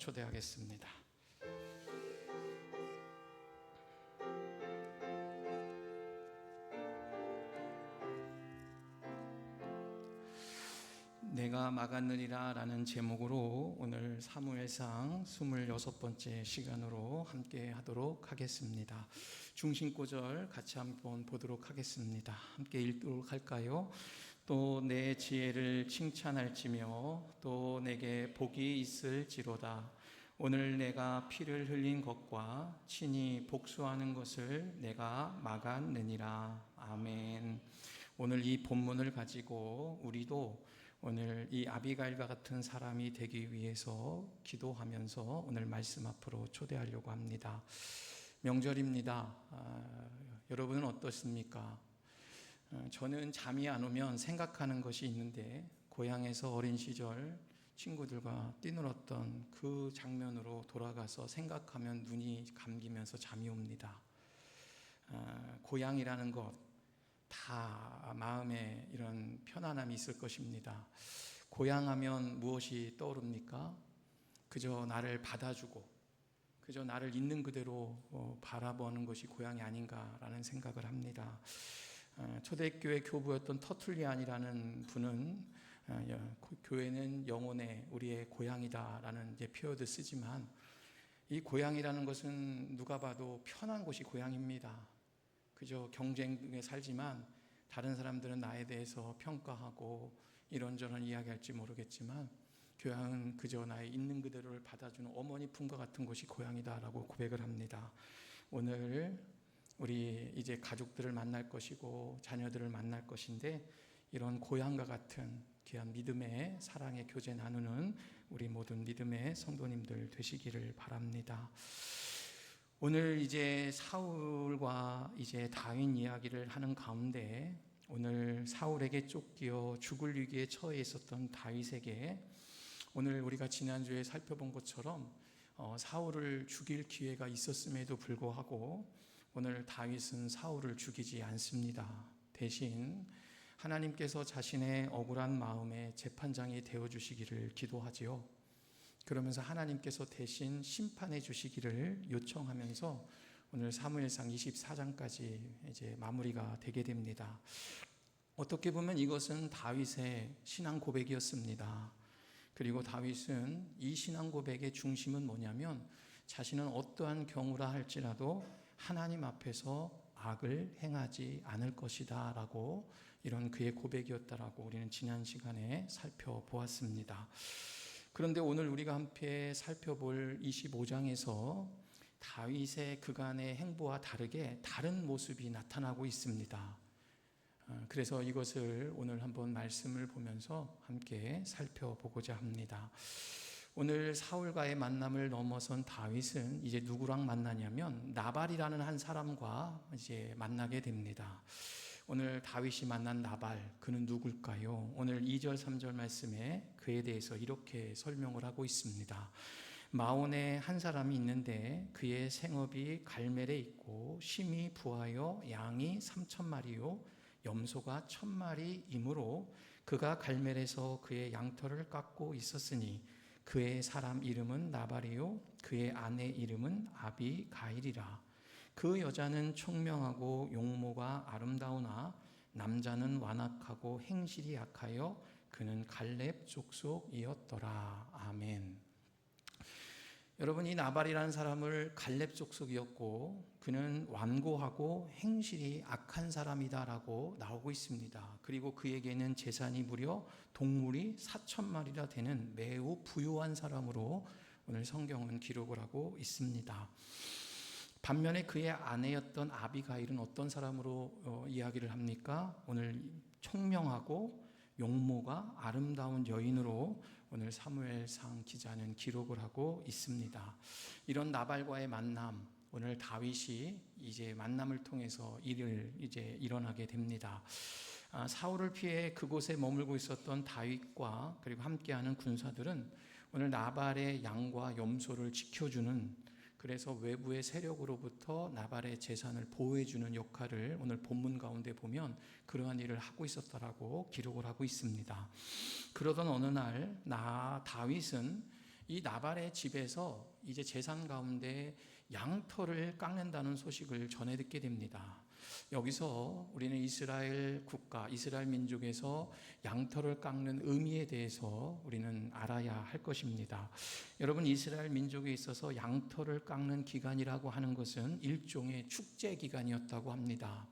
초대하겠습니다. 내가 막았느니라 라는 제목으로 오늘 사무엘상 26번째 시간으로 함께 하도록 하겠습니다. 중심구절 같이 한번 보도록 하겠습니다. 함께 읽도록 할까요? 또 내 지혜를 칭찬할지며 또 내게 복이 있을지로다. 오늘 내가 피를 흘린 것과 친히 복수하는 것을 내가 막았느니라. 아멘. 오늘 이 본문을 가지고 우리도 오늘 이 아비가일과 같은 사람이 되기 위해서 기도하면서 오늘 말씀 앞으로 초대하려고 합니다. 명절입니다. 여러분은 어떻습니까? 저는 잠이 안 오면 생각하는 것이 있는데 고향에서 어린 시절 친구들과 뛰놀았던 그 장면으로 돌아가서 생각하면 눈이 감기면서 잠이 옵니다. 고향이라는 것 다 마음에 이런 편안함이 있을 것입니다. 고향하면 무엇이 떠오릅니까? 그저 나를 받아주고 그저 나를 있는 그대로 바라보는 것이 고향이 아닌가라는 생각을 합니다. 초대교회 교부였던 터툴리안이라는 분은 교회는 영혼의 우리의 고향이다라는 표현을 쓰지만 이 고향이라는 것은 누가 봐도 편한 곳이 고향입니다. 그저 경쟁에 살지만 다른 사람들은 나에 대해서 평가하고 이런저런 이야기할지 모르겠지만 교양은 그저 나의 있는 그대로를 받아주는 어머니 품과 같은 곳이 고향이다라고 고백을 합니다. 오늘 우리 이제 가족들을 만날 것이고 자녀들을 만날 것인데 이런 고향과 같은 귀한 믿음의 사랑의 교제 나누는 우리 모든 믿음의 성도님들 되시기를 바랍니다. 오늘 이제 사울과 이제 다윗 이야기를 하는 가운데 오늘 사울에게 쫓겨 죽을 위기에 처해 있었던 다윗에게 오늘 우리가 지난주에 살펴본 것처럼 사울을 죽일 기회가 있었음에도 불구하고 오늘 다윗은 사울을 죽이지 않습니다. 대신 하나님께서 자신의 억울한 마음에 재판장이 되어주시기를 기도하지요. 그러면서 하나님께서 대신 심판해 주시기를 요청하면서 오늘 사무엘상 24장까지 이제 마무리가 되게 됩니다. 어떻게 보면 이것은 다윗의 신앙 고백이었습니다. 그리고 다윗은 이 신앙 고백의 중심은 뭐냐면 자신은 어떠한 경우라 할지라도 하나님 앞에서 악을 행하지 않을 것이다 라고 이런 그의 고백이었다라고 우리는 지난 시간에 살펴보았습니다. 그런데 오늘 우리가 함께 살펴볼 25장에서 다윗의 그간의 행보와 다르게 다른 모습이 나타나고 있습니다. 그래서 이것을 오늘 한번 말씀을 보면서 함께 살펴보고자 합니다. 오늘 사울과의 만남을 넘어선 다윗은 이제 누구랑 만나냐면 나발이라는 한 사람과 이제 만나게 됩니다. 오늘 다윗이 만난 나발, 그는 누굴까요? 오늘 2절 3절 말씀에 그에 대해서 이렇게 설명을 하고 있습니다. 마온에 한 사람이 있는데 그의 생업이 갈멜에 있고 심이 부하여 양이 3,000마리요 염소가 1,000마리이므로 그가 갈멜에서 그의 양털을 깎고 있었으니 그의 사람 이름은 나발이요 그의 아내 이름은 아비가일이라. 그 여자는 총명하고 용모가 아름다우나 남자는 완악하고 행실이 약하여 그는 갈렙 족속이었더라. 아멘. 여러분, 이 나발이라는 사람을 갈렙 족속이었고 그는 완고하고 행실이 악한 사람이다라고 나오고 있습니다. 그리고 그에게는 재산이 무려 동물이 4,000마리나 되는 매우 부유한 사람으로 오늘 성경은 기록을 하고 있습니다. 반면에 그의 아내였던 아비가일은 어떤 사람으로 이야기를 합니까? 오늘 총명하고 용모가 아름다운 여인으로 오늘 사무엘상 기자는 기록을 하고 있습니다. 이런 나발과의 만남, 오늘 다윗이 이제 만남을 통해서 일을 이제 일어나게 됩니다. 사울을 피해 그곳에 머물고 있었던 다윗과 그리고 함께하는 군사들은 오늘 나발의 양과 염소를 지켜주는, 그래서 외부의 세력으로부터 나발의 재산을 보호해주는 역할을 오늘 본문 가운데 보면 그러한 일을 하고 있었다라고 기록을 하고 있습니다. 그러던 어느 날 다윗은 이 나발의 집에서 이제 제산 가운데 양털을 깎는다는 소식을 전해 듣게 됩니다. 여기서 우리는 이스라엘 국가, 이스라엘 민족에서 양털을 깎는 의미에 대해서 우리는 알아야 할 것입니다. 여러분, 이스라엘 민족에 있어서 양털을 깎는 기간이라고 하는 것은 일종의 축제 기간이었다고 합니다.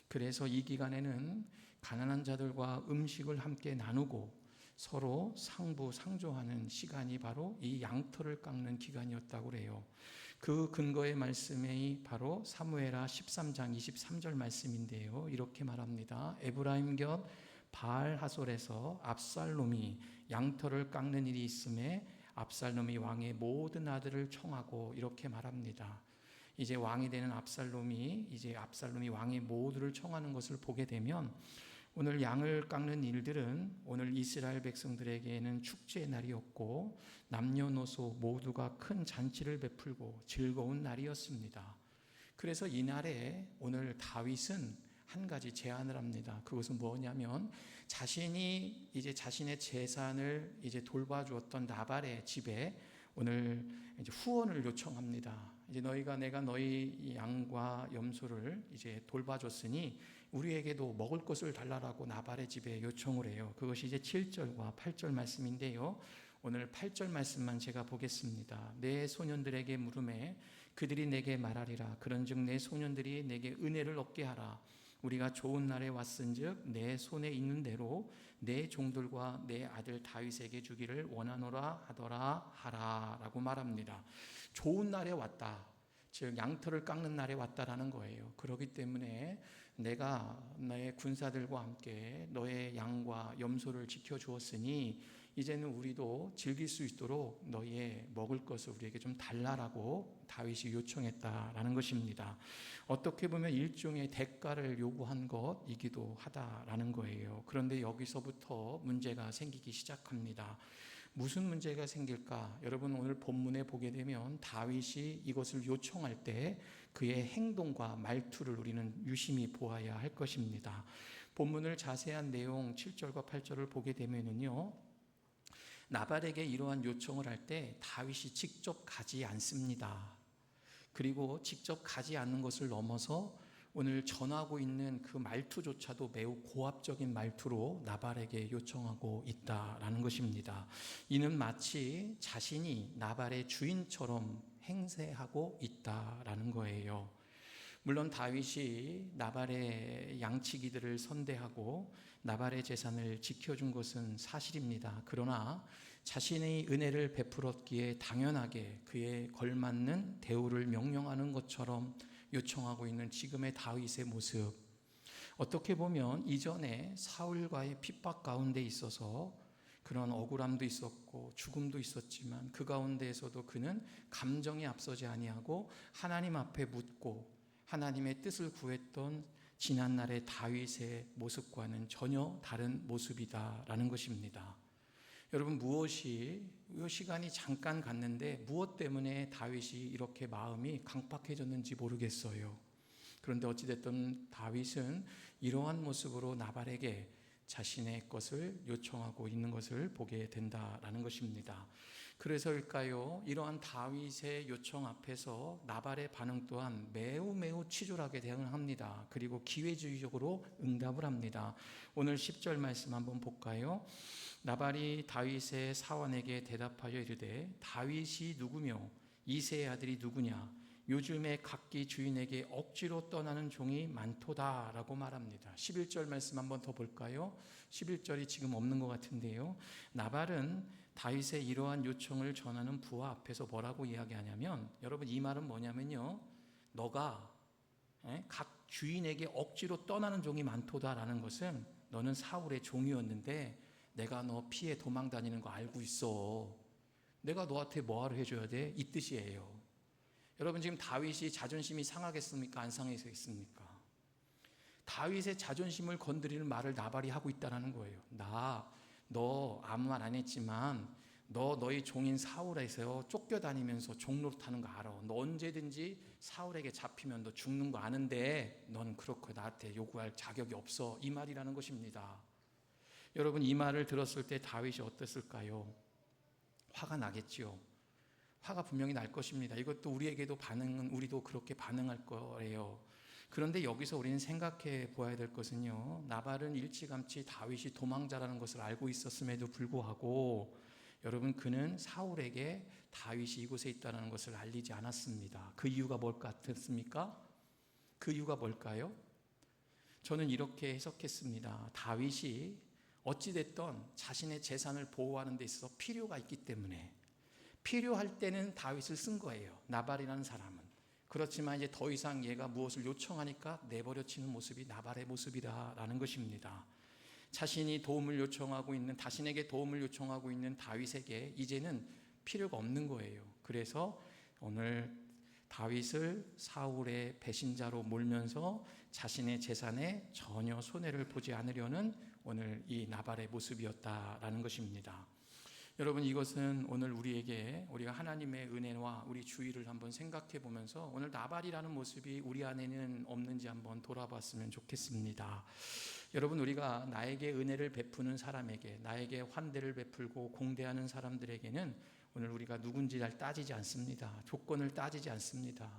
그래서 이 기간에는 가난한 자들과 음식을 함께 나누고 서로 상부상조하는 시간이 바로 이 양털을 깎는 기간이었다고 그래요. 그 근거의 말씀이 바로 사무엘하 13장 23절 말씀인데요. 이렇게 말합니다. 에브라임 곁 바알 하솔에서 압살롬이 양털을 깎는 일이 있음에 압살롬이 왕의 모든 아들을 청하고, 이렇게 말합니다. 이제 왕이 되는 압살롬이 왕의 모두를 청하는 것을 보게 되면, 오늘 양을 깎는 일들은 오늘 이스라엘 백성들에게는 축제의 날이었고 남녀노소 모두가 큰 잔치를 베풀고 즐거운 날이었습니다. 그래서 이날에 오늘 다윗은 한 가지 제안을 합니다. 그것은 뭐냐면, 자신이 이제 자신의 재산을 이제 돌봐주었던 나발의 집에 오늘 이제 후원을 요청합니다. 이제 내가 너희 양과 염소를 이제 돌봐줬으니 우리에게도 먹을 것을 달라라고 나발의 집에 요청을 해요. 그것이 이제 7절과 8절 말씀인데요. 오늘 8절 말씀만 제가 보겠습니다. 내 소년들에게 물으매 그들이 내게 말하리라. 그런즉 내 소년들이 내게 은혜를 얻게 하라. 우리가 좋은 날에 왔은즉 내 손에 있는 대로 내 종들과 내 아들 다윗에게 주기를 원하노라 하더라 하라라고 말합니다. 좋은 날에 왔다, 즉 양털을 깎는 날에 왔다라는 거예요. 그렇기 때문에 내가 나의 군사들과 함께 너의 양과 염소를 지켜주었으니 이제는 우리도 즐길 수 있도록 너희의 먹을 것을 우리에게 좀 달라라고 다윗이 요청했다라는 것입니다. 어떻게 보면 일종의 대가를 요구한 것이기도 하다라는 거예요. 그런데 여기서부터 문제가 생기기 시작합니다. 무슨 문제가 생길까? 여러분, 오늘 본문에 보게 되면 다윗이 이것을 요청할 때 그의 행동과 말투를 우리는 유심히 보아야 할 것입니다. 본문을 자세한 내용 7절과 8절을 보게 되면요, 나발에게 이러한 요청을 할 때 다윗이 직접 가지 않습니다. 그리고 직접 가지 않는 것을 넘어서 오늘 전하고 있는 그 말투조차도 매우 고압적인 말투로 나발에게 요청하고 있다라는 것입니다. 이는 마치 자신이 나발의 주인처럼 행세하고 있다라는 거예요. 물론 다윗이 나발의 양치기들을 선대하고 나발의 재산을 지켜준 것은 사실입니다. 그러나 자신의 은혜를 베풀었기에 당연하게 그에 걸맞는 대우를 명령하는 것처럼 요청하고 있는 지금의 다윗의 모습, 어떻게 보면 이전에 사울과의 핍박 가운데 있어서 그런 억울함도 있었고 죽음도 있었지만 그 가운데에서도 그는 감정이 앞서지 아니하고 하나님 앞에 묻고 하나님의 뜻을 구했던 지난날의 다윗의 모습과는 전혀 다른 모습이다라는 것입니다. 여러분, 이 시간이 잠깐 갔는데 무엇 때문에 다윗이 이렇게 마음이 강팍해졌는지 모르겠어요. 그런데 어찌됐든 다윗은 이러한 모습으로 나발에게 자신의 것을 요청하고 있는 것을 보게 된다라는 것입니다. 그래서일까요? 이러한 다윗의 요청 앞에서 나발의 반응 또한 매우 치졸하게 대응합니다. 그리고 기회주의적으로 응답을 합니다. 오늘 10절 말씀 한번 볼까요? 나발이 다윗의 사환에게 대답하여 이르되 다윗이 누구며 이새의 아들이 누구냐? 요즘에 각기 주인에게 억지로 떠나는 종이 많도다라고 말합니다. 11절 말씀 한번 더 볼까요? 11절이 지금 없는 것 같은데요. 나발은 다윗의 이러한 요청을 전하는 부하 앞에서 뭐라고 이야기하냐면, 여러분, 이 말은 뭐냐면요, 너가 각 주인에게 억지로 떠나는 종이 많도다라는 것은 너는 사울의 종이었는데 내가 너 피해 도망 다니는 거 알고 있어. 내가 너한테 뭐하러 해줘야 돼? 이 뜻이에요. 여러분, 지금 다윗이 자존심이 상하겠습니까? 안 상하겠습니까? 다윗의 자존심을 건드리는 말을 나발이 하고 있다는 거예요. 너 아무 말 안 했지만 너희 종인 사울에서 쫓겨다니면서 종노릇하는 거 알아. 너 언제든지 사울에게 잡히면 너 죽는 거 아는데 넌 그렇게 나한테 요구할 자격이 없어. 이 말이라는 것입니다. 여러분, 이 말을 들었을 때 다윗이 어땠을까요? 화가 나겠지요. 화가 분명히 날 것입니다. 이것도 우리에게도 우리도 그렇게 반응할 거예요. 그런데 여기서 우리는 생각해 보아야 될 것은요, 나발은 일찌감치 다윗이 도망자라는 것을 알고 있었음에도 불구하고 여러분, 그는 사울에게 다윗이 이곳에 있다는 것을 알리지 않았습니다. 그 이유가 뭘 같습니까? 그 이유가 뭘까요? 저는 이렇게 해석했습니다. 다윗이 어찌됐든 자신의 재산을 보호하는 데 있어서 필요가 있기 때문에 필요할 때는 다윗을 쓴 거예요. 나발이라는 사람은. 그렇지만 이제 더 이상 얘가 무엇을 요청하니까 내버려치는 모습이 나발의 모습이다라는 것입니다. 자신이 도움을 요청하고 있는, 자신에게 도움을 요청하고 있는 다윗에게 이제는 필요가 없는 거예요. 그래서 오늘 다윗을 사울의 배신자로 몰면서 자신의 재산에 전혀 손해를 보지 않으려는 오늘 이 나발의 모습이었다라는 것입니다. 여러분, 이것은 오늘 우리가 하나님의 은혜와 우리 주의를 한번 생각해 보면서 오늘 나발이라는 모습이 우리 안에는 없는지 한번 돌아봤으면 좋겠습니다. 여러분, 우리가 나에게 은혜를 베푸는 사람에게, 나에게 환대를 베풀고 공대하는 사람들에게는 오늘 우리가 누군지 잘 따지지 않습니다. 조건을 따지지 않습니다.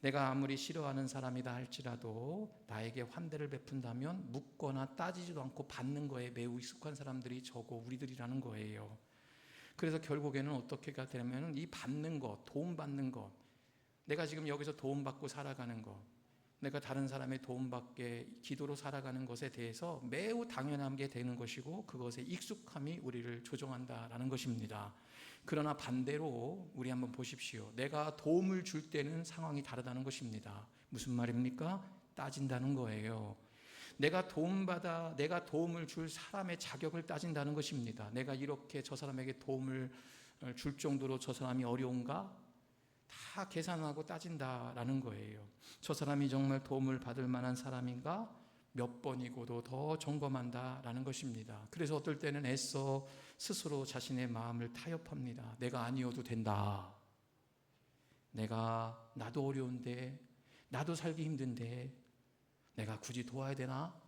내가 아무리 싫어하는 사람이다 할지라도 나에게 환대를 베푼다면 묻거나 따지지도 않고 받는 거에 매우 익숙한 사람들이 저고 우리들이라는 거예요. 그래서 결국에는 어떻게 되냐면 이 받는 것, 도움받는 것, 내가 지금 여기서 도움받고 살아가는 것, 내가 다른 사람의 도움받게 기도로 살아가는 것에 대해서 매우 당연하게 되는 것이고 그것에 익숙함이 우리를 조종한다라는 것입니다. 그러나 반대로 우리 한번 보십시오. 내가 도움을 줄 때는 상황이 다르다는 것입니다. 무슨 말입니까? 따진다는 거예요. 내가 도움을 줄 사람의 자격을 따진다는 것입니다. 내가 이렇게 저 사람에게 도움을 줄 정도로 저 사람이 어려운가? 다 계산하고 따진다라는 거예요. 저 사람이 정말 도움을 받을 만한 사람인가? 몇 번이고도 더 점검한다라는 것입니다. 그래서 어떨 때는 애써 스스로 자신의 마음을 타협합니다. 내가 아니어도 된다. 나도 어려운데, 나도 살기 힘든데 내가 굳이 도와야 되나?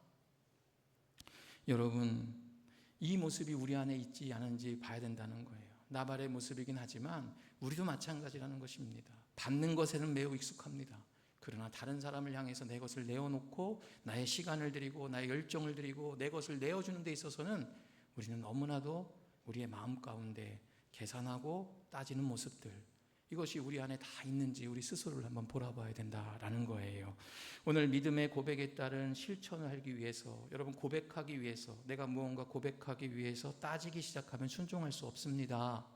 여러분, 이 모습이 우리 안에 있지 않은지 봐야 된다는 거예요. 나발의 모습이긴 하지만 우리도 마찬가지라는 것입니다. 받는 것에는 매우 익숙합니다. 그러나 다른 사람을 향해서 내 것을 내어놓고 나의 시간을 드리고 나의 열정을 드리고 내 것을 내어주는 데 있어서는 우리는 너무나도 우리의 마음 가운데 계산하고 따지는 모습들, 이것이 우리 안에 다 있는지 우리 스스로를 한번 돌아봐야 된다라는 거예요. 오늘 믿음의 고백에 따른 실천을 하기 위해서, 여러분, 고백하기 위해서, 내가 무언가 고백하기 위해서 따지기 시작하면 순종할 수 없습니다.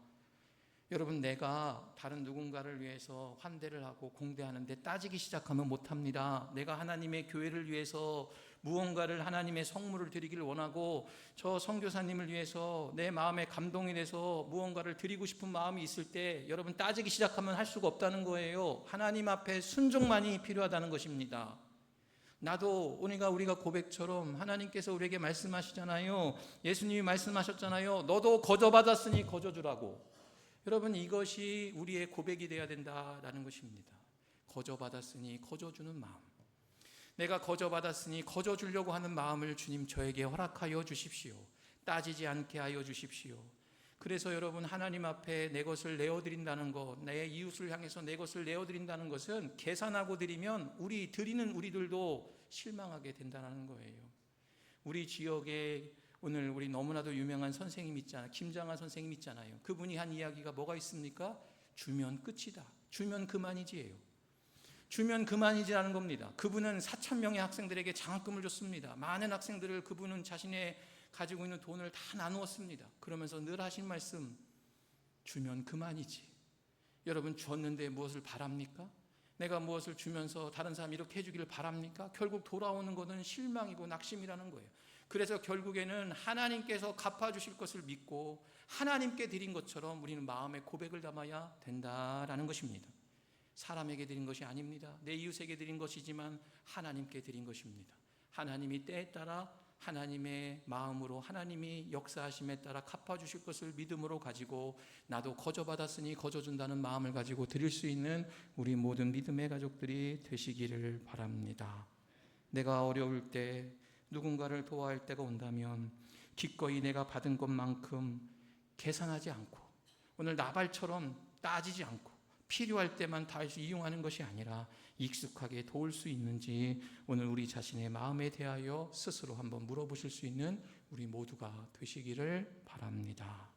여러분, 내가 다른 누군가를 위해서 환대를 하고 공대하는데 따지기 시작하면 못합니다. 내가 하나님의 교회를 위해서 무언가를, 하나님의 성물을 드리기를 원하고 저 선교사님을 위해서 내 마음에 감동이 돼서 무언가를 드리고 싶은 마음이 있을 때 여러분, 따지기 시작하면 할 수가 없다는 거예요. 하나님 앞에 순종만이 필요하다는 것입니다. 나도 우리가 고백처럼 하나님께서 우리에게 말씀하시잖아요. 예수님이 말씀하셨잖아요. 너도 거저받았으니 거저주라고. 여러분, 이것이 우리의 고백이 되어야 된다라는 것입니다. 거저받았으니 거저주는 마음. 내가 거저받았으니 거저주려고 하는 마음을 주님 저에게 허락하여 주십시오. 따지지 않게 하여 주십시오. 그래서 여러분, 하나님 앞에 내 것을 내어드린다는 것, 내 이웃을 향해서 내 것을 내어드린다는 것은 계산하고 드리면 드리는 우리들도 실망하게 된다는 거예요. 우리 지역에 오늘 우리 너무나도 유명한 선생님 있잖아요. 김장한 선생님 있잖아요. 그분이 한 이야기가 뭐가 있습니까? 주면 끝이다. 주면 그만이지예요. 주면 그만이지라는 겁니다. 그분은 4,000명의 학생들에게 장학금을 줬습니다. 많은 학생들을 그분은 자신의 가지고 있는 돈을 다 나누었습니다. 그러면서 늘 하신 말씀, 주면 그만이지. 여러분, 줬는데 무엇을 바랍니까? 내가 무엇을 주면서 다른 사람이 이렇게 해주기를 바랍니까? 결국 돌아오는 것은 실망이고 낙심이라는 거예요. 그래서 결국에는 하나님께서 갚아주실 것을 믿고 하나님께 드린 것처럼 우리는 마음의 고백을 담아야 된다라는 것입니다. 사람에게 드린 것이 아닙니다. 내 이웃에게 드린 것이지만 하나님께 드린 것입니다. 하나님이 때에 따라 하나님의 마음으로, 하나님이 역사하심에 따라 갚아주실 것을 믿음으로 가지고 나도 거저받았으니 거저준다는 마음을 가지고 드릴 수 있는 우리 모든 믿음의 가족들이 되시기를 바랍니다. 내가 어려울 때, 누군가를 도와야 할 때가 온다면 기꺼이 내가 받은 것만큼 계산하지 않고 오늘 나발처럼 따지지 않고 필요할 때만 다윗을 이용하는 것이 아니라 익숙하게 도울 수 있는지 오늘 우리 자신의 마음에 대하여 스스로 한번 물어보실 수 있는 우리 모두가 되시기를 바랍니다.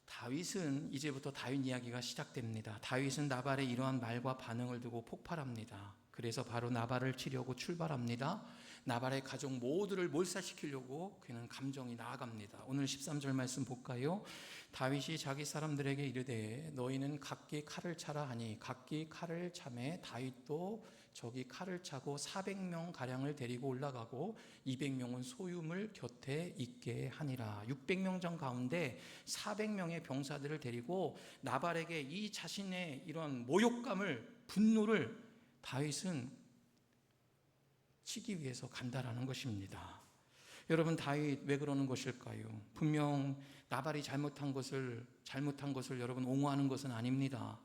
다윗은 이제부터 다윗 이야기가 시작됩니다. 다윗은 나발의 이러한 말과 반응을 두고 폭발합니다. 그래서 바로 나발을 치려고 출발합니다. 나발의 가족 모두를 몰살시키려고 그는 감정이 나아갑니다. 오늘 13절 말씀 볼까요? 다윗이 자기 사람들에게 이르되 너희는 각기 칼을 차라 하니 각기 칼을 차매 다윗도 저기 칼을 차고 400명 가량을 데리고 올라가고 200명은 소유물 곁에 있게 하니라. 600명 전 가운데 400명의 병사들을 데리고 나발에게 이 자신의 이런 모욕감을, 분노를 다윗은 치기 위해서 간다라는 것입니다. 여러분, 다윗 왜 그러는 것일까요? 분명 나발이 잘못한 것을 여러분 옹호하는 것은 아닙니다.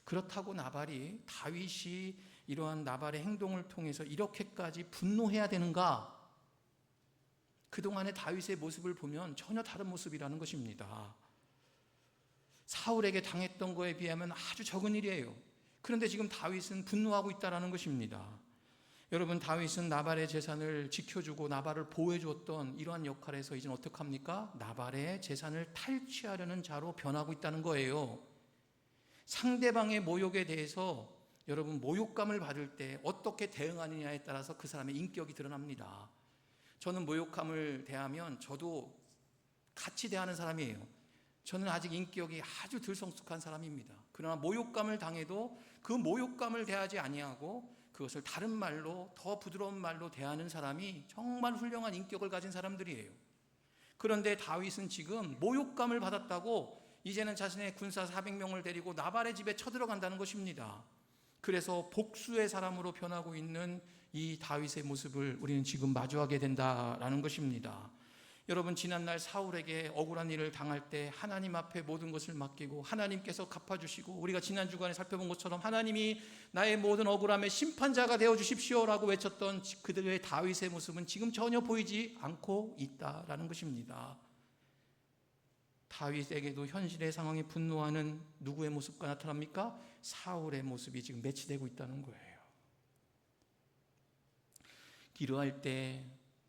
그렇다고 나발이, 다윗이 이러한 나발의 행동을 통해서 이렇게까지 분노해야 되는가? 그동안의 다윗의 모습을 보면 전혀 다른 모습이라는 것입니다. 사울에게 당했던 거에 비하면 아주 적은 일이에요. 그런데 지금 다윗은 분노하고 있다는 것입니다. 여러분, 다윗은 나발의 재산을 지켜주고 나발을 보호해주었던 이러한 역할에서 이제는 어떻게 합니까? 나발의 재산을 탈취하려는 자로 변하고 있다는 거예요. 상대방의 모욕에 대해서 여러분, 모욕감을 받을 때 어떻게 대응하느냐에 따라서 그 사람의 인격이 드러납니다. 저는 모욕감을 대하면 저도 같이 대하는 사람이에요. 저는 아직 인격이 아주 들성숙한 사람입니다. 그러나 모욕감을 당해도 그 모욕감을 대하지 아니하고 그것을 다른 말로, 더 부드러운 말로 대하는 사람이 정말 훌륭한 인격을 가진 사람들이에요. 그런데 다윗은 지금 모욕감을 받았다고 이제는 자신의 군사 400명을 데리고 나발의 집에 쳐들어간다는 것입니다. 그래서 복수의 사람으로 변하고 있는 이 다윗의 모습을 우리는 지금 마주하게 된다라는 것입니다. 여러분, 지난날 사울에게 억울한 일을 당할 때 하나님 앞에 모든 것을 맡기고 하나님께서 갚아주시고, 우리가 지난 주간에 살펴본 것처럼 하나님이 나의 모든 억울함의 심판자가 되어주십시오라고 외쳤던 그들의 다윗의 모습은 지금 전혀 보이지 않고 있다라는 것입니다. 다윗에게도 현실의 상황에 분노하는 누구의 모습과 나타납니까? 사울의 모습이 지금 매치되고 있다는 거예요. 이러할 때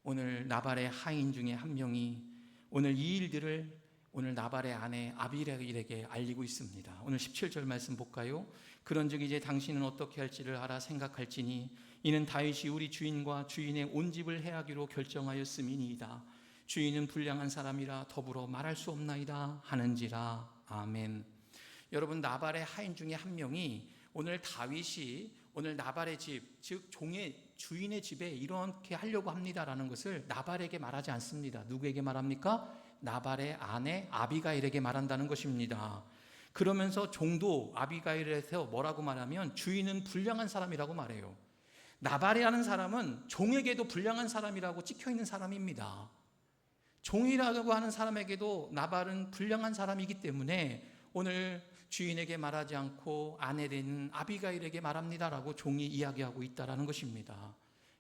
오늘 나발의 하인 중에 한 명이 오늘 이 일들을 오늘 나발의 아내 아비가일에게 알리고 있습니다. 오늘 17절 말씀 볼까요? 그런즉 이제 당신은 어떻게 할지를 알아 생각할지니 이는 다윗이 우리 주인과 주인의 온 집을 해하기로 결정하였음이니이다. 주인은 불량한 사람이라 더불어 말할 수 없나이다 하는지라. 아멘. 여러분, 나발의 하인 중에 한 명이 오늘 다윗이 오늘 나발의 집, 즉 주인의 집에 이렇게 하려고 합니다라는 것을 나발에게 말하지 않습니다. 누구에게 말합니까? 나발의 아내 아비가일에게 말한다는 것입니다. 그러면서 종도 아비가일에서 뭐라고 말하면 주인은 불량한 사람이라고 말해요. 나발이라는 사람은 종에게도 불량한 사람이라고 찍혀있는 사람입니다. 종이라고 하는 사람에게도 나발은 불량한 사람이기 때문에 오늘 주인에게 말하지 않고 아내 되는 아비가일에게 말합니다라고 종이 이야기하고 있다는 것입니다.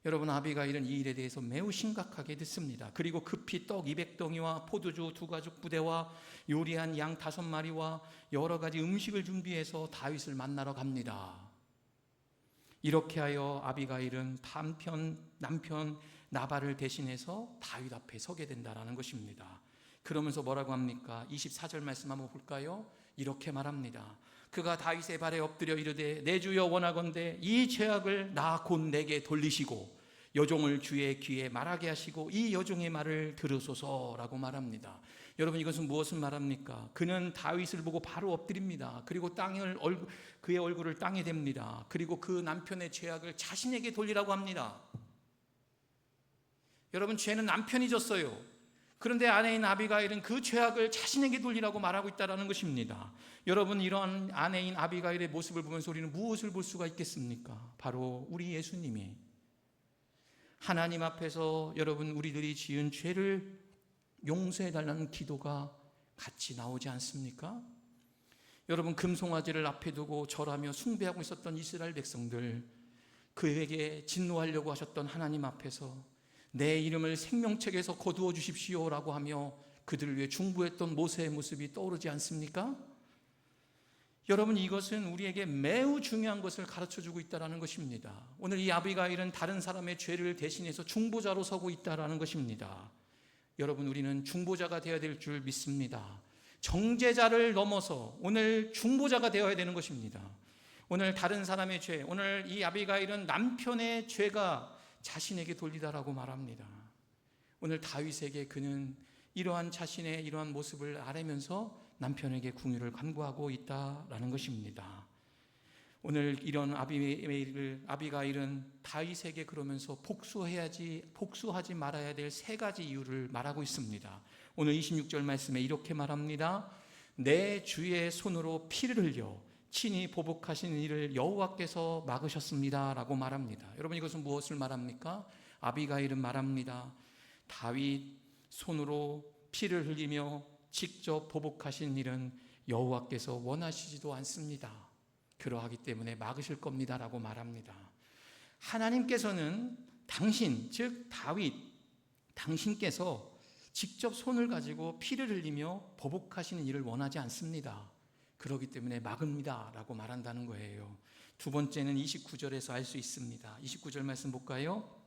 여러분, 아비가일은 이 일에 대해서 매우 심각하게 듣습니다. 그리고 급히 떡 200덩이와 포도주 2가죽 부대와 요리한 양 5마리와 여러 가지 음식을 준비해서 다윗을 만나러 갑니다. 이렇게 하여 아비가일은 남편 나발을 대신해서 다윗 앞에 서게 된다는 것입니다. 그러면서 뭐라고 합니까? 24절 말씀 한번 볼까요? 이렇게 말합니다. 그가 다윗의 발에 엎드려 이르되 내 주여 원하건대 이 죄악을 나 곧 내게 돌리시고 여종을 주의 귀에 말하게 하시고 이 여종의 말을 들으소서라고 말합니다. 여러분, 이것은 무엇을 말합니까? 그는 다윗을 보고 바로 엎드립니다. 그리고 그의 얼굴을 땅에 댑니다. 그리고 그 남편의 죄악을 자신에게 돌리라고 합니다. 여러분, 죄는 남편이 졌어요. 그런데 아내인 아비가일은 그 죄악을 자신에게 돌리라고 말하고 있다는 것입니다. 여러분, 이러한 아내인 아비가일의 모습을 보면서 우리는 무엇을 볼 수가 있겠습니까? 바로 우리 예수님이 하나님 앞에서 여러분 우리들이 지은 죄를 용서해달라는 기도가 같이 나오지 않습니까? 여러분, 금송아지를 앞에 두고 절하며 숭배하고 있었던 이스라엘 백성들, 그에게 진노하려고 하셨던 하나님 앞에서 내 이름을 생명책에서 거두어 주십시오라고 하며 그들을 위해 중보했던 모세의 모습이 떠오르지 않습니까? 여러분, 이것은 우리에게 매우 중요한 것을 가르쳐주고 있다는 것입니다. 오늘 이 아비가일은 다른 사람의 죄를 대신해서 중보자로 서고 있다는 것입니다. 여러분, 우리는 중보자가 되어야 될 줄 믿습니다. 정죄자를 넘어서 오늘 중보자가 되어야 되는 것입니다. 오늘 다른 사람의 죄, 오늘 이 아비가일은 남편의 죄가 자신에게 돌리다라고 말합니다. 오늘 다윗에게 그는 이러한 자신의 이러한 모습을 알면서 남편에게 궁유를 간구하고 있다라는 것입니다. 오늘 이런 아비가일은 다윗에게 그러면서 복수하지 말아야 될 세 가지 이유를 말하고 있습니다. 오늘 26절 말씀에 이렇게 말합니다. 내 주의 손으로 피를 흘려 친히 보복하신 이를 여호와께서 막으셨습니다 라고 말합니다. 여러분, 이것은 무엇을 말합니까? 아비가일은 말합니다. 다윗 손으로 피를 흘리며 직접 보복하신 일은 여호와께서 원하시지도 않습니다. 그러하기 때문에 막으실 겁니다 라고 말합니다. 하나님께서는 당신, 즉 다윗, 당신께서 직접 손을 가지고 피를 흘리며 보복하시는 일을 원하지 않습니다. 그렇기 때문에 막읍니다 라고 말한다는 거예요. 두 번째는 29절에서 알 수 있습니다. 29절 말씀 볼까요?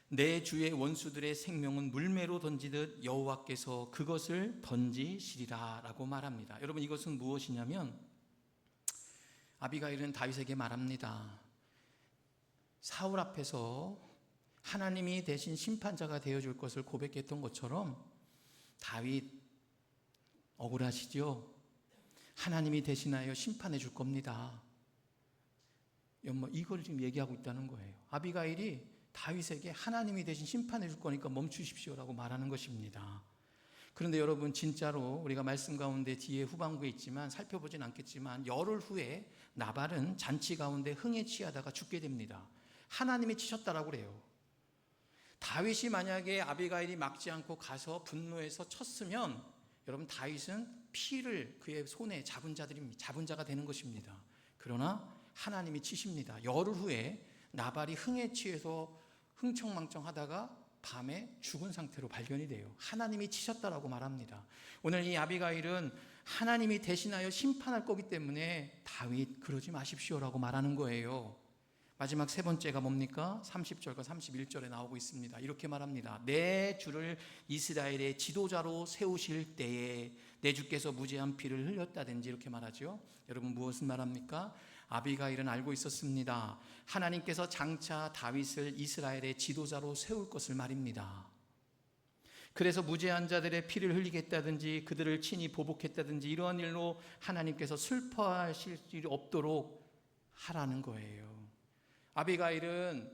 내 주의 원수들의 생명은 물매로 던지듯 여호와께서 그것을 던지시리라 라고 말합니다. 여러분, 이것은 무엇이냐면 아비가일은 다윗에게 말합니다. 사울 앞에서 하나님이 대신 심판자가 되어줄 것을 고백했던 것처럼 다윗 억울하시죠? 하나님이 대신하여 심판해 줄 겁니다. 이걸 지금 얘기하고 있다는 거예요. 아비가일이 다윗에게 하나님이 대신 심판해 줄 거니까 멈추십시오라고 말하는 것입니다. 그런데 여러분, 진짜로 우리가 말씀 가운데 뒤에 후반부에 있지만 살펴보진 않겠지만 열흘 후에 나발은 잔치 가운데 흥에 취하다가 죽게 됩니다. 하나님이 치셨다라고 그래요. 다윗이 만약에 아비가일이 막지 않고 가서 분노해서 쳤으면 여러분, 다윗은 피를 그의 손에 잡은 자가 되는 것입니다. 그러나 하나님이 치십니다. 열흘 후에 나발이 흥에 취해서 흥청망청하다가 밤에 죽은 상태로 발견이 돼요. 하나님이 치셨다라고 말합니다. 오늘 이 아비가일은 하나님이 대신하여 심판할 거기 때문에 다윗 그러지 마십시오라고 말하는 거예요. 마지막 세 번째가 뭡니까? 30절과 31절에 나오고 있습니다. 이렇게 말합니다. 내 주를 이스라엘의 지도자로 세우실 때에 내 주께서 무죄한 피를 흘렸다든지 이렇게 말하죠. 여러분, 무엇을 말합니까? 아비가일은 알고 있었습니다. 하나님께서 장차 다윗을 이스라엘의 지도자로 세울 것을 말입니다. 그래서 무죄한 자들의 피를 흘리겠다든지 그들을 친히 보복했다든지 이러한 일로 하나님께서 슬퍼하실 일이 없도록 하라는 거예요. 아비가일은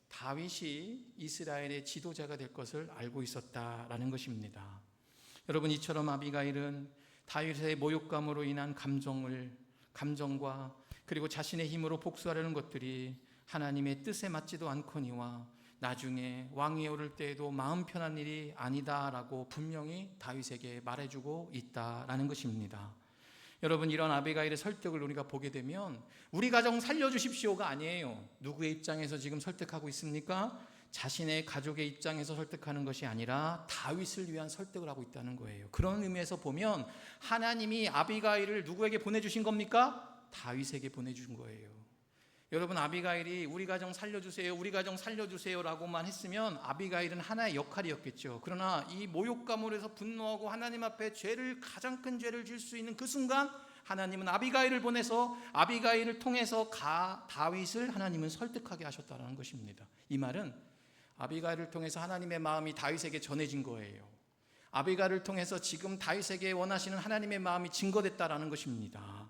다윗이 이스라엘의 지도자가 될 것을 알고 있었다라는 것입니다. 여러분, 이처럼 아비가일은 다윗의 모욕감으로 인한 감정과 그리고 자신의 힘으로 복수하려는 것들이 하나님의 뜻에 맞지도 않거니와 나중에 왕위에 오를 때에도 마음 편한 일이 아니다라고 분명히 다윗에게 말해주고 있다라는 것입니다. 여러분, 이런 아비가일의 설득을 우리가 보게 되면 우리 가정 살려주십시오가 아니에요. 누구의 입장에서 지금 설득하고 있습니까? 자신의 가족의 입장에서 설득하는 것이 아니라 다윗을 위한 설득을 하고 있다는 거예요. 그런 의미에서 보면 하나님이 아비가일을 누구에게 보내주신 겁니까? 다윗에게 보내준 거예요. 여러분, 아비가일이 우리 가정 살려주세요, 우리 가정 살려주세요 라고만 했으면 아비가일은 하나의 역할이었겠죠. 그러나 이 모욕감으로 해서 분노하고 하나님 앞에 가장 큰 죄를 질 수 있는 그 순간 하나님은 아비가일을 보내서 아비가일을 통해서 다윗을 하나님은 설득하게 하셨다는 것입니다. 이 말은 아비가일을 통해서 하나님의 마음이 다윗에게 전해진 거예요. 아비가일을 통해서 지금 다윗에게 원하시는 하나님의 마음이 증거됐다라는 것입니다.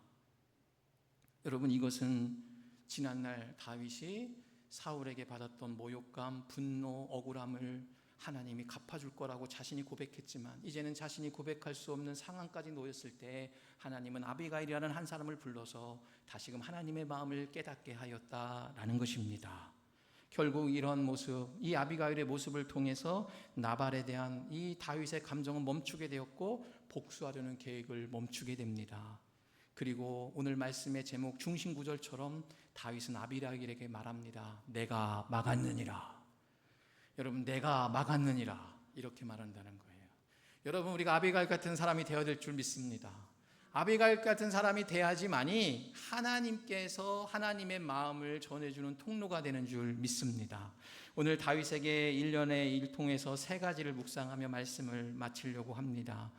여러분, 이것은 지난날 다윗이 사울에게 받았던 모욕감, 분노, 억울함을 하나님이 갚아줄 거라고 자신이 고백했지만 이제는 자신이 고백할 수 없는 상황까지 놓였을 때 하나님은 아비가일이라는 한 사람을 불러서 다시금 하나님의 마음을 깨닫게 하였다라는 것입니다. 결국 이런 모습, 이 아비가일의 모습을 통해서 나발에 대한 이 다윗의 감정은 멈추게 되었고 복수하려는 계획을 멈추게 됩니다. 그리고 오늘 말씀의 제목 중심 구절처럼 다윗은 아비가일에게 말합니다. 내가 막았느니라. 여러분, 내가 막았느니라 이렇게 말한다는 거예요. 여러분, 우리가 아비가일 같은 사람이 되어야 될 줄 믿습니다. 아비가일 같은 사람이 돼야지만이 하나님께서 하나님의 마음을 전해주는 통로가 되는 줄 믿습니다. 오늘 다윗에게 1년의 일 통해서 세 가지를 묵상하며 말씀을 마치려고 합니다.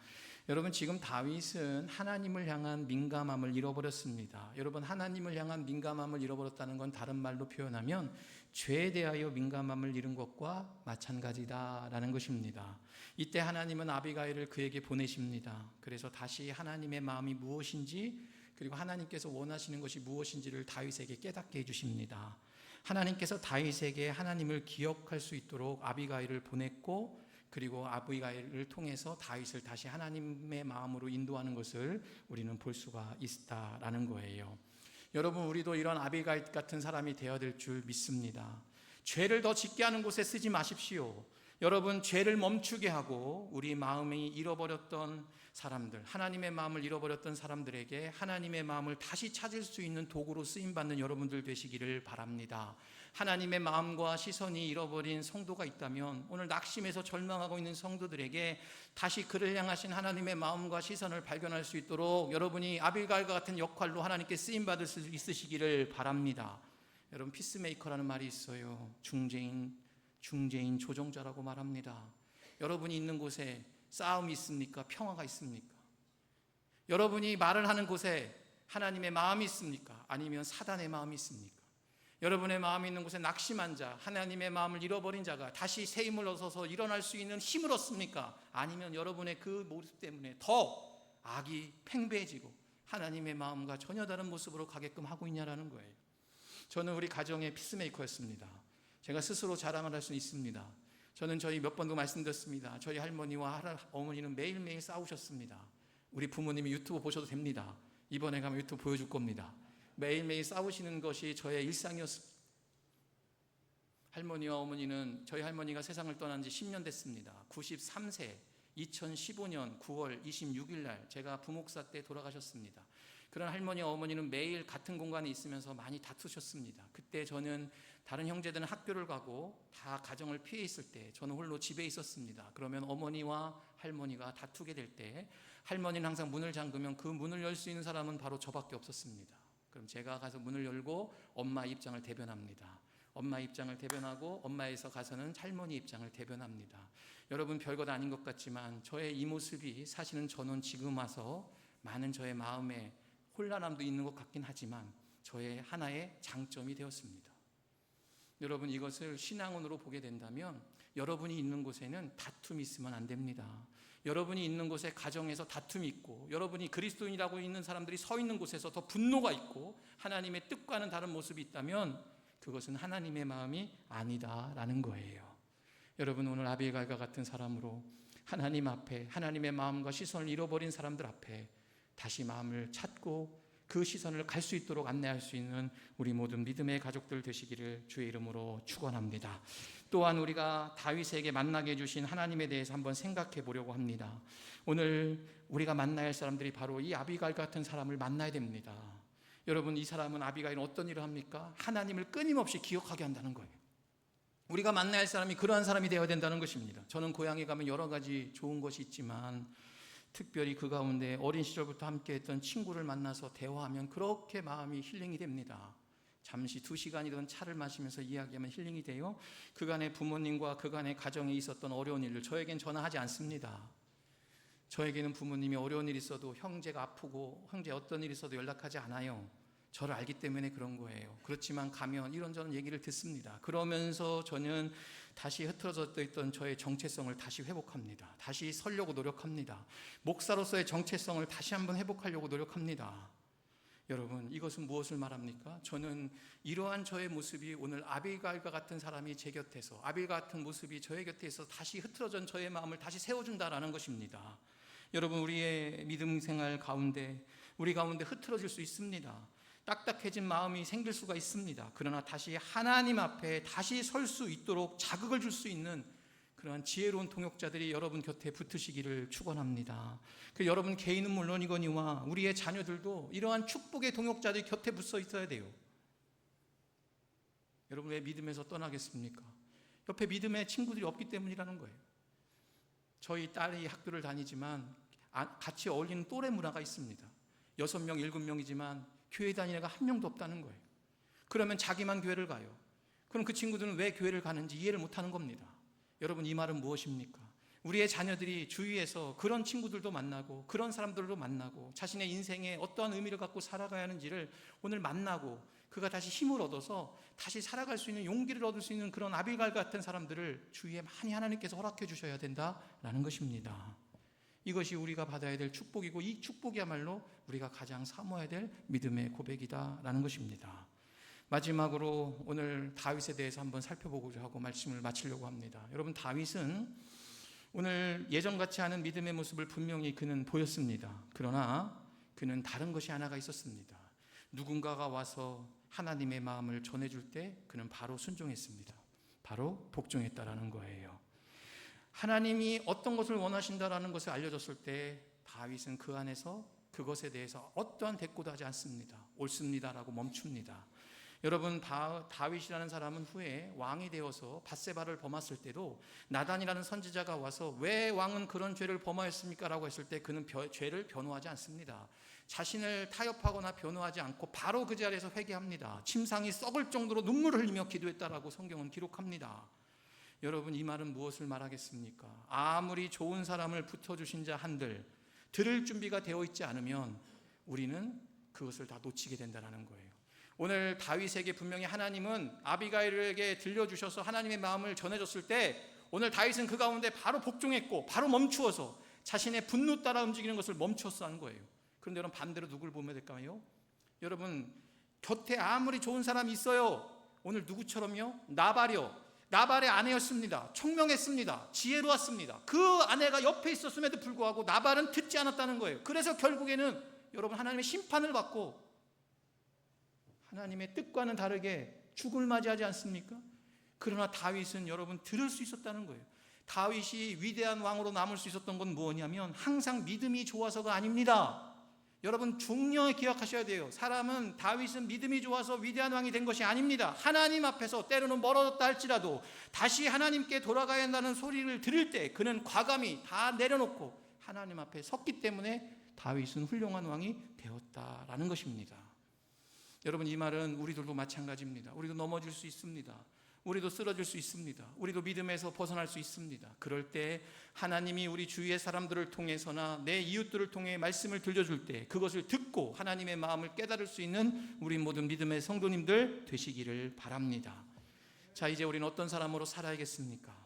여러분, 지금 다윗은 하나님을 향한 민감함을 잃어버렸습니다. 여러분, 하나님을 향한 민감함을 잃어버렸다는 건 다른 말로 표현하면 죄에 대하여 민감함을 잃은 것과 마찬가지다라는 것입니다. 이때 하나님은 아비가일을 그에게 보내십니다. 그래서 다시 하나님의 마음이 무엇인지, 그리고 하나님께서 원하시는 것이 무엇인지를 다윗에게 깨닫게 해주십니다. 하나님께서 다윗에게 하나님을 기억할 수 있도록 아비가일을 보냈고, 그리고 아비가일을 통해서 다윗을 다시 하나님의 마음으로 인도하는 것을 우리는 볼 수가 있다라는 거예요. 여러분, 우리도 이런 아비가일 같은 사람이 되어야 될 줄 믿습니다. 죄를 더 짓게 하는 곳에 쓰지 마십시오. 여러분, 죄를 멈추게 하고 우리 마음이 잃어버렸던 사람들, 하나님의 마음을 잃어버렸던 사람들에게 하나님의 마음을 다시 찾을 수 있는 도구로 쓰임받는 여러분들 되시기를 바랍니다. 하나님의 마음과 시선이 잃어버린 성도가 있다면, 오늘 낙심해서 절망하고 있는 성도들에게 다시 그를 향하신 하나님의 마음과 시선을 발견할 수 있도록 여러분이 아비가일과 같은 역할로 하나님께 쓰임받을 수 있으시기를 바랍니다. 여러분, 피스메이커라는 말이 있어요. 중재인, 조종자라고 말합니다. 여러분이 있는 곳에 싸움이 있습니까? 평화가 있습니까? 여러분이 말을 하는 곳에 하나님의 마음이 있습니까? 아니면 사단의 마음이 있습니까? 여러분의 마음이 있는 곳에 낙심한 자, 하나님의 마음을 잃어버린 자가 다시 새 힘을 얻어서 일어날 수 있는 힘을 얻습니까? 아니면 여러분의 그 모습 때문에 더 악이 팽배해지고 하나님의 마음과 전혀 다른 모습으로 가게끔 하고 있냐라는 거예요. 저는 우리 가정의 피스메이커였습니다. 제가 스스로 자랑을 할 수 있습니다. 저는 저희 몇 번도 말씀드렸습니다. 저희 할머니와 어머니는 매일매일 싸우셨습니다. 우리 부모님이 유튜브 보셔도 됩니다. 이번에 가면 유튜브 보여줄 겁니다. 매일매일 싸우시는 것이 저의 일상이었습니다. 할머니와 어머니는, 저희 할머니가 세상을 떠난 지 10년 됐습니다. 93세 2015년 9월 26일 날 제가 부목사 때 돌아가셨습니다. 그런 할머니와 어머니는 매일 같은 공간에 있으면서 많이 다투셨습니다. 그때 저는 다른 형제들은 학교를 가고 다 가정을 피해 있을 때 저는 홀로 집에 있었습니다. 그러면 어머니와 할머니가 다투게 될 때 할머니는 항상 문을 잠그면 그 문을 열 수 있는 사람은 바로 저밖에 없었습니다. 그럼 제가 가서 문을 열고 엄마 입장을 대변합니다. 엄마 입장을 대변하고 엄마에서 가서는 할머니 입장을 대변합니다. 여러분, 별것 아닌 것 같지만 저의 이 모습이 사실은 저는 지금 와서 많은 저의 마음에 혼란함도 있는 것 같긴 하지만 저의 하나의 장점이 되었습니다. 여러분, 이것을 신앙원으로 보게 된다면 여러분이 있는 곳에는 다툼이 있으면 안 됩니다. 여러분이 있는 곳에 가정에서 다툼이 있고, 여러분이 그리스도인이라고 있는 사람들이 서 있는 곳에서 더 분노가 있고 하나님의 뜻과는 다른 모습이 있다면 그것은 하나님의 마음이 아니다라는 거예요. 여러분, 오늘 아비가일과 같은 사람으로 하나님 앞에, 하나님의 마음과 시선을 잃어버린 사람들 앞에 다시 마음을 찾고 그 시선을 갈 수 있도록 안내할 수 있는 우리 모든 믿음의 가족들 되시기를 주의 이름으로 축원합니다. 또한 우리가 다윗에게 만나게 해주신 하나님에 대해서 한번 생각해 보려고 합니다. 오늘 우리가 만나야 할 사람들이 바로 이 아비가일 같은 사람을 만나야 됩니다. 여러분, 이 사람은, 아비가일은 어떤 일을 합니까? 하나님을 끊임없이 기억하게 한다는 거예요. 우리가 만나야 할 사람이 그러한 사람이 되어야 된다는 것입니다. 저는 고향에 가면 여러 가지 좋은 것이 있지만 특별히 그 가운데 어린 시절부터 함께했던 친구를 만나서 대화하면 그렇게 마음이 힐링이 됩니다. 잠시 2시간이든 차를 마시면서 이야기하면 힐링이 돼요. 그간의 부모님과 그간의 가정에 있었던 어려운 일을 저에겐 전화하지 않습니다. 저에게는 부모님이 어려운 일이 있어도, 형제가 아프고 형제 어떤 일이 있어도 연락하지 않아요. 저를 알기 때문에 그런 거예요. 그렇지만 가면 이런저런 얘기를 듣습니다. 그러면서 저는 다시 흐트러져 있던 저의 정체성을 다시 회복합니다. 다시 서려고 노력합니다. 목사로서의 정체성을 다시 한번 회복하려고 노력합니다. 여러분, 이것은 무엇을 말합니까? 저는 이러한 저의 모습이 오늘 아비가일과 같은 사람이 제 곁에서, 아비가일 같은 모습이 저의 곁에 있어 다시 흐트러진 저의 마음을 다시 세워준다라는 것입니다. 여러분, 우리의 믿음 생활 가운데, 우리 가운데 흐트러질 수 있습니다. 딱딱해진 마음이 생길 수가 있습니다. 그러나 다시 하나님 앞에 다시 설 수 있도록 자극을 줄 수 있는 그러한 지혜로운 동역자들이 여러분 곁에 붙으시기를 축원합니다. 여러분 개인은 물론이거니와 우리의 자녀들도 이러한 축복의 동역자들이 곁에 붙어 있어야 돼요. 여러분, 왜 믿음에서 떠나겠습니까? 옆에 믿음의 친구들이 없기 때문이라는 거예요. 저희 딸이 학교를 다니지만 같이 어울리는 또래 문화가 있습니다. 6명, 7명이지만 교회 다니는 애가 한 명도 없다는 거예요. 그러면 자기만 교회를 가요. 그럼 그 친구들은 왜 교회를 가는지 이해를 못하는 겁니다. 여러분, 이 말은 무엇입니까? 우리의 자녀들이 주위에서 그런 친구들도 만나고 그런 사람들도 만나고 자신의 인생에 어떠한 의미를 갖고 살아가야 하는지를 오늘 만나고 그가 다시 힘을 얻어서 다시 살아갈 수 있는 용기를 얻을 수 있는 그런 아비갈 같은 사람들을 주위에 많이 하나님께서 허락해 주셔야 된다라는 것입니다. 이것이 우리가 받아야 될 축복이고 이 축복이야말로 우리가 가장 사모해야 될 믿음의 고백이다라는 것입니다. 마지막으로 오늘 다윗에 대해서 한번 살펴보고자 하고 말씀을 마치려고 합니다. 여러분, 다윗은 오늘 예전같이 않은 믿음의 모습을 분명히 그는 보였습니다. 그러나 그는 다른 것이 하나가 있었습니다. 누군가가 와서 하나님의 마음을 전해줄 때 그는 바로 순종했습니다. 바로 복종했다라는 거예요. 하나님이 어떤 것을 원하신다라는 것을 알려줬을 때 다윗은 그 안에서 그것에 대해서 어떠한 대꾸도 하지 않습니다. 옳습니다라고 멈춥니다. 여러분, 다윗이라는 사람은 후에 왕이 되어서 밧세바를 범했을 때도 나단이라는 선지자가 와서 왜 왕은 그런 죄를 범하였습니까? 라고 했을 때 그는 죄를 변호하지 않습니다. 자신을 타협하거나 변호하지 않고 바로 그 자리에서 회개합니다. 침상이 썩을 정도로 눈물을 흘리며 기도했다라고 성경은 기록합니다. 여러분, 이 말은 무엇을 말하겠습니까? 아무리 좋은 사람을 붙여주신 자 한들 들을 준비가 되어 있지 않으면 우리는 그것을 다 놓치게 된다는 거예요. 오늘 다윗에게 분명히 하나님은 아비가일에게 들려주셔서 하나님의 마음을 전해줬을 때 오늘 다윗은 그 가운데 바로 복종했고 바로 멈추어서 자신의 분노 따라 움직이는 것을 멈췄어 하는 거예요. 그런데 여러분, 반대로 누굴 보면 될까요? 여러분, 곁에 아무리 좋은 사람이 있어요. 오늘 누구처럼요? 나발의 아내였습니다. 총명했습니다. 지혜로웠습니다. 그 아내가 옆에 있었음에도 불구하고 나발은 듣지 않았다는 거예요. 그래서 결국에는 여러분, 하나님의 심판을 받고 하나님의 뜻과는 다르게 죽음을 맞이하지 않습니까? 그러나 다윗은 여러분 들을 수 있었다는 거예요. 다윗이 위대한 왕으로 남을 수 있었던 건 뭐냐면 항상 믿음이 좋아서가 아닙니다. 여러분, 중요히 기억하셔야 돼요. 다윗은 믿음이 좋아서 위대한 왕이 된 것이 아닙니다. 하나님 앞에서 때로는 멀어졌다 할지라도 다시 하나님께 돌아가야 한다는 소리를 들을 때 그는 과감히 다 내려놓고 하나님 앞에 섰기 때문에 다윗은 훌륭한 왕이 되었다라는 것입니다. 여러분, 이 말은 우리들도 마찬가지입니다. 우리도 넘어질 수 있습니다. 우리도 쓰러질 수 있습니다. 우리도 믿음에서 벗어날 수 있습니다. 그럴 때 하나님이 우리 주위의 사람들을 통해서나 내 이웃들을 통해 말씀을 들려줄 때 그것을 듣고 하나님의 마음을 깨달을 수 있는 우리 모든 믿음의 성도님들 되시기를 바랍니다. 자, 이제 우리는 어떤 사람으로 살아야겠습니까?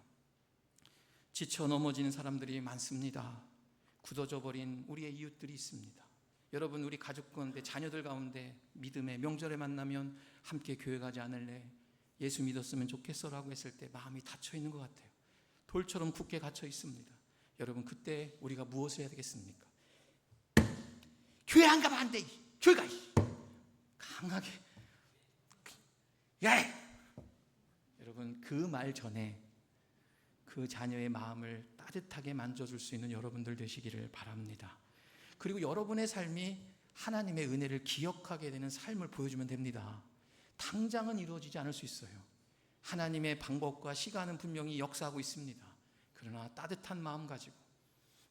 지쳐 넘어지는 사람들이 많습니다. 굳어져 버린 우리의 이웃들이 있습니다. 여러분, 우리 가족 가운데 자녀들 가운데 믿음의 명절에 만나면 함께 교회 가지 않을래? 예수 믿었으면 좋겠어라고 했을 때 마음이 닫혀 있는 것 같아요. 돌처럼 굳게 갇혀 있습니다. 여러분, 그때 우리가 무엇을 해야 되겠습니까? 교회 안 가면 안 돼. 교회 가. 강하게. 야! 여러분, 그 말 전에 그 자녀의 마음을 따뜻하게 만져줄 수 있는 여러분들 되시기를 바랍니다. 그리고 여러분의 삶이 하나님의 은혜를 기억하게 되는 삶을 보여주면 됩니다. 당장은 이루어지지 않을 수 있어요. 하나님의 방법과 시간은 분명히 역사하고 있습니다. 그러나 따뜻한 마음 가지고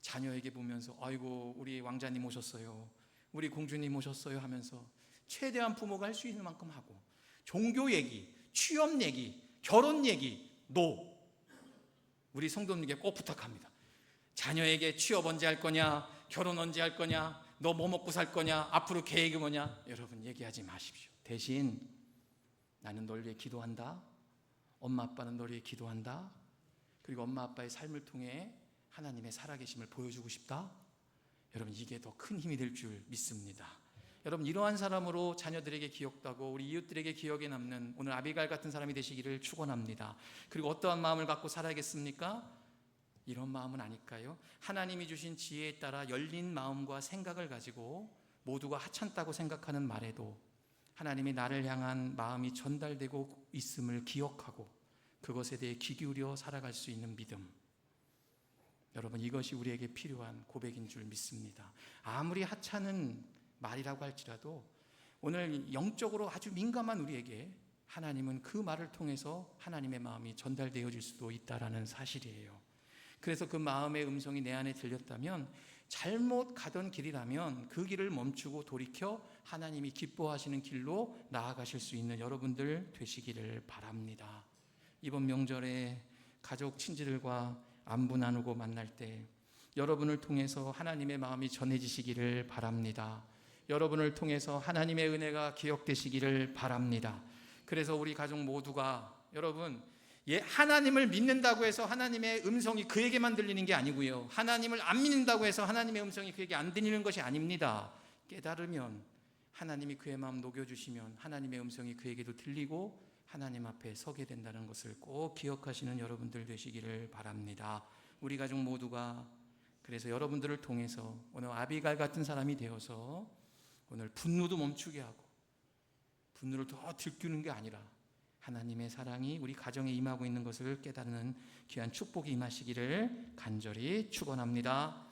자녀에게 보면서 아이고, 우리 왕자님 오셨어요, 우리 공주님 오셨어요 하면서 최대한 부모가 할 수 있는 만큼 하고, 종교 얘기, 취업 얘기, 결혼 얘기 우리 성도님께 꼭 부탁합니다. 자녀에게 취업 언제 할 거냐, 결혼 언제 할 거냐, 너 뭐 먹고 살 거냐, 앞으로 계획이 뭐냐, 여러분 얘기하지 마십시오. 대신 나는 널 위해 기도한다. 엄마 아빠는 널 위해 기도한다. 그리고 엄마 아빠의 삶을 통해 하나님의 살아계심을 보여주고 싶다. 여러분, 이게 더 큰 힘이 될 줄 믿습니다. 여러분, 이러한 사람으로 자녀들에게 기억하고 우리 이웃들에게 기억에 남는 오늘 아비갈 같은 사람이 되시기를 축원합니다. 그리고 어떠한 마음을 갖고 살아야겠습니까? 이런 마음은 아닐까요? 하나님이 주신 지혜에 따라 열린 마음과 생각을 가지고 모두가 하찮다고 생각하는 말에도 하나님이 나를 향한 마음이 전달되고 있음을 기억하고 그것에 대해 귀 기울여 살아갈 수 있는 믿음. 여러분, 이것이 우리에게 필요한 고백인 줄 믿습니다. 아무리 하찮은 말이라고 할지라도 오늘 영적으로 아주 민감한 우리에게 하나님은 그 말을 통해서 하나님의 마음이 전달되어질 수도 있다라는 사실이에요. 그래서 그 마음의 음성이 내 안에 들렸다면, 잘못 가던 길이라면 그 길을 멈추고 돌이켜 하나님이 기뻐하시는 길로 나아가실 수 있는 여러분들 되시기를 바랍니다. 이번 명절에 가족 친지들과 안부 나누고 만날 때 여러분을 통해서 하나님의 마음이 전해지시기를 바랍니다. 여러분을 통해서 하나님의 은혜가 기억되시기를 바랍니다. 그래서 우리 가족 모두가, 여러분, 하나님을 믿는다고 해서 하나님의 음성이 그에게만 들리는 게 아니고요, 하나님을 안 믿는다고 해서 하나님의 음성이 그에게 안 들리는 것이 아닙니다. 깨달으면, 하나님이 그의 마음 녹여주시면 하나님의 음성이 그에게도 들리고 하나님 앞에 서게 된다는 것을 꼭 기억하시는 여러분들 되시기를 바랍니다. 우리 가족 모두가 그래서 여러분들을 통해서 오늘 아비갈 같은 사람이 되어서 오늘 분노도 멈추게 하고 분노를 더 들추는 게 아니라 하나님의 사랑이 우리 가정에 임하고 있는 것을 깨닫는 귀한 축복이 임하시기를 간절히 축원합니다.